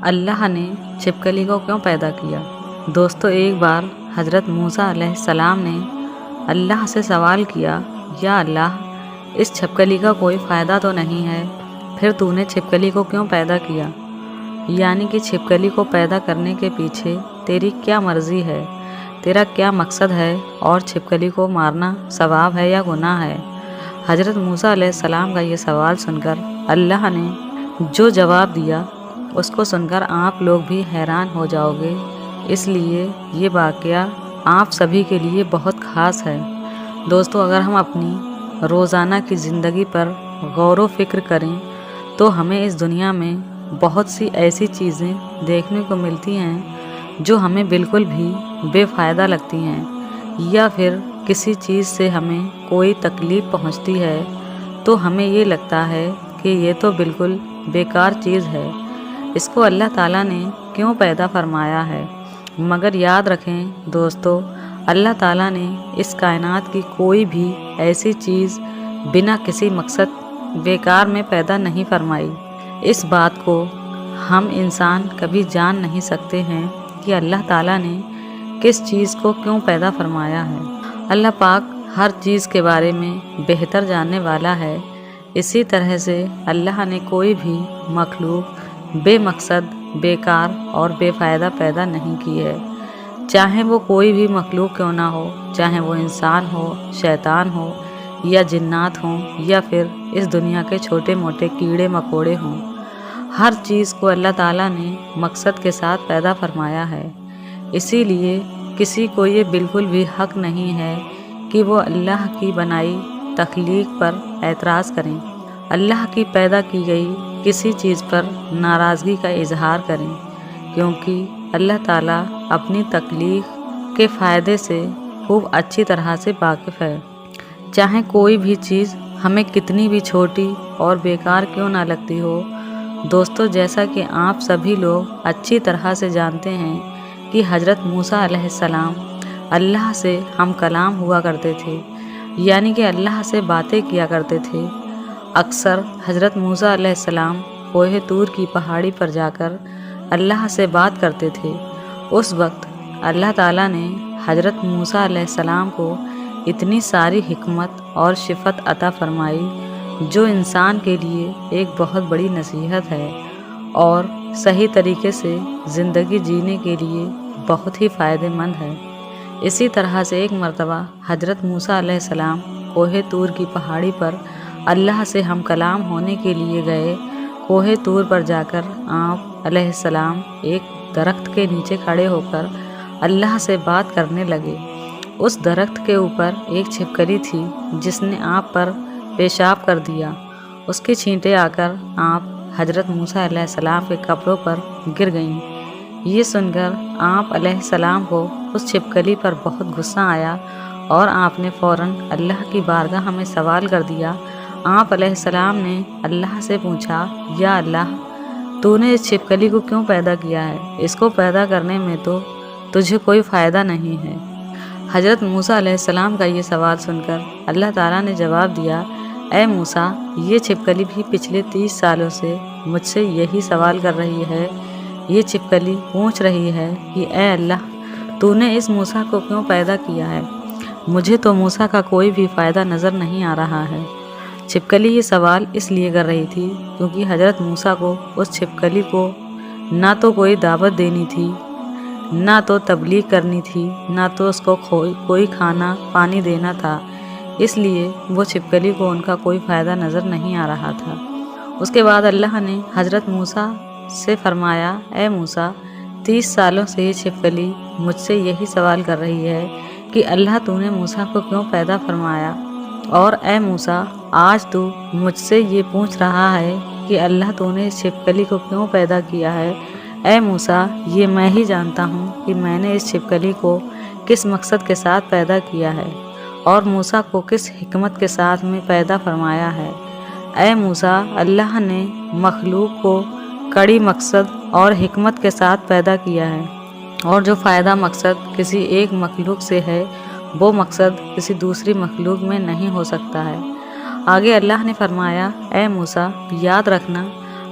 اللہ نے چھپکلی کو کیوں پیدا کیا؟ دوستو، ایک بار حضرت موسیٰ علیہ السلام نے اللہ سے سوال کیا، یا اللہ، اس چھپکلی کا کوئی فائدہ تو نہیں ہے، پھر تو نے چھپکلی کو کیوں پیدا کیا؟ یعنی کہ چھپکلی کو پیدا کرنے کے پیچھے تیری کیا مرضی ہے، تیرا کیا مقصد ہے، اور چھپکلی کو مارنا ثواب ہے یا گناہ ہے؟ حضرت موسیٰ علیہ السلام کا یہ سوال سن کر اللہ نے جو جواب دیا، اس کو سن کر آپ لوگ بھی حیران ہو جاؤ گے، اس لیے یہ واقعہ آپ سبھی کے لیے بہت خاص ہے۔ دوستو، اگر ہم اپنی روزانہ کی زندگی پر غور و فکر کریں تو ہمیں اس دنیا میں بہت سی ایسی چیزیں دیکھنے کو ملتی ہیں جو ہمیں بالکل بھی بے فائدہ لگتی ہیں، یا پھر کسی چیز سے ہمیں کوئی تکلیف پہنچتی ہے تو ہمیں یہ لگتا ہے کہ یہ تو بالکل بیکار چیز ہے، اس کو اللہ تعالیٰ نے کیوں پیدا فرمایا ہے؟ مگر یاد رکھیں دوستو، اللہ تعالیٰ نے اس کائنات کی کوئی بھی ایسی چیز بنا کسی مقصد بیکار میں پیدا نہیں فرمائی۔ اس بات کو ہم انسان کبھی جان نہیں سکتے ہیں کہ اللہ تعالیٰ نے کس چیز کو کیوں پیدا فرمایا ہے۔ اللہ پاک ہر چیز کے بارے میں بہتر جاننے والا ہے۔ اسی طرح سے اللہ نے کوئی بھی مخلوق بے مقصد، بیکار اور بے فائدہ پیدا نہیں کی ہے، چاہے وہ کوئی بھی مخلوق کیوں نہ ہو، چاہے وہ انسان ہو، شیطان ہو، یا جنات ہوں، یا پھر اس دنیا کے چھوٹے موٹے کیڑے مکوڑے ہوں۔ ہر چیز کو اللہ تعالیٰ نے مقصد کے ساتھ پیدا فرمایا ہے، اسی لیے کسی کو یہ بالکل بھی حق نہیں ہے کہ وہ اللہ کی بنائی تخلیق پر اعتراض کریں، اللہ کی پیدا کی گئی کسی چیز پر ناراضگی کا اظہار کریں، کیونکہ اللہ تعالیٰ اپنی تخلیق کے فائدے سے خوب اچھی طرح سے واقف ہے۔ چاہے کوئی بھی چیز ہمیں کتنی بھی چھوٹی اور بیکار کیوں نہ لگتی ہو، دوستو، جیسا کہ آپ سبھی لوگ اچھی طرح سے جانتے ہیں کہ حضرت موسیٰ علیہ السلام اللہ سے ہم کلام ہوا کرتے تھے، یعنی کہ اللہ سے باتیں کیا کرتے تھے۔ اکثر حضرت موسیٰ علیہ السلام کوہ طور کی پہاڑی پر جا کر اللہ سے بات کرتے تھے۔ اس وقت اللہ تعالیٰ نے حضرت موسیٰ علیہ السلام کو اتنی ساری حکمت اور شفت عطا فرمائی جو انسان کے لیے ایک بہت بڑی نصیحت ہے اور صحیح طریقے سے زندگی جینے کے لیے بہت ہی فائدہ مند ہے۔ اسی طرح سے ایک مرتبہ حضرت موسیٰ علیہ السلام کوہ طور کی پہاڑی پر اللہ سے ہم کلام ہونے کے لیے گئے۔ کوہ طور پر جا کر آپ علیہ السلام ایک درخت کے نیچے کھڑے ہو کر اللہ سے بات کرنے لگے۔ اس درخت کے اوپر ایک چھپکلی تھی جس نے آپ پر پیشاب کر دیا۔ اس کی چھینٹیں آ کر آپ حضرت موسیٰ علیہ السلام کے کپڑوں پر گر گئیں۔ یہ سن کر آپ علیہ السلام کو اس چھپکلی پر بہت غصہ آیا اور آپ نے فوراً اللہ کی بارگاہ میں سوال کر دیا۔ آپ علیہ السلام نے اللہ سے پوچھا، یا اللہ، تو نے اس چھپکلی کو کیوں پیدا کیا ہے؟ اس کو پیدا کرنے میں تو تجھے کوئی فائدہ نہیں ہے۔ حضرت موسیٰ علیہ السلام کا یہ سوال سن کر اللہ تعالیٰ نے جواب دیا، اے موسیٰ، یہ چھپکلی بھی پچھلے 30 سالوں سے مجھ سے یہی سوال کر رہی ہے۔ یہ چھپکلی پوچھ رہی ہے کہ اے اللہ، تو نے اس موسیٰ کو کیوں پیدا کیا ہے؟ مجھے تو موسیٰ کا کوئی بھی فائدہ نظر نہیں آ رہا ہے۔ چھپکلی یہ سوال اس لیے کر رہی تھی کیونکہ حضرت موسیٰ کو اس چھپکلی کو نہ تو کوئی دعوت دینی تھی، نہ تو تبلیغ کرنی تھی، نہ تو اس کو کوئی کھانا پانی دینا تھا، اس لیے وہ چھپکلی کو ان کا کوئی فائدہ نظر نہیں آ رہا تھا۔ اس کے بعد اللہ نے حضرت موسیٰ سے فرمایا، اے موسیٰ، 30 سالوں سے یہ چھپکلی مجھ سے یہی سوال کر رہی ہے کہ اللہ، تو نے موسیٰ کو کیوں پیدا فرمایا؟ اور اے موسیٰ، آج تو مجھ سے یہ پوچھ رہا ہے کہ اللہ، تو نے اس چھپکلی کو کیوں پیدا کیا ہے؟ اے موسیٰ، یہ میں ہی جانتا ہوں کہ میں نے اس چھپکلی کو کس مقصد کے ساتھ پیدا کیا ہے اور موسیٰ کو کس حکمت کے ساتھ میں پیدا فرمایا ہے۔ اے موسیٰ، اللہ نے مخلوق کو کڑی مقصد اور حکمت کے ساتھ پیدا کیا ہے، اور جو فائدہ مقصد کسی ایک مخلوق سے ہے وہ مقصد کسی دوسری مخلوق میں نہیں ہو سکتا ہے۔ آگے اللہ نے فرمایا، اے موسیٰ، یاد رکھنا،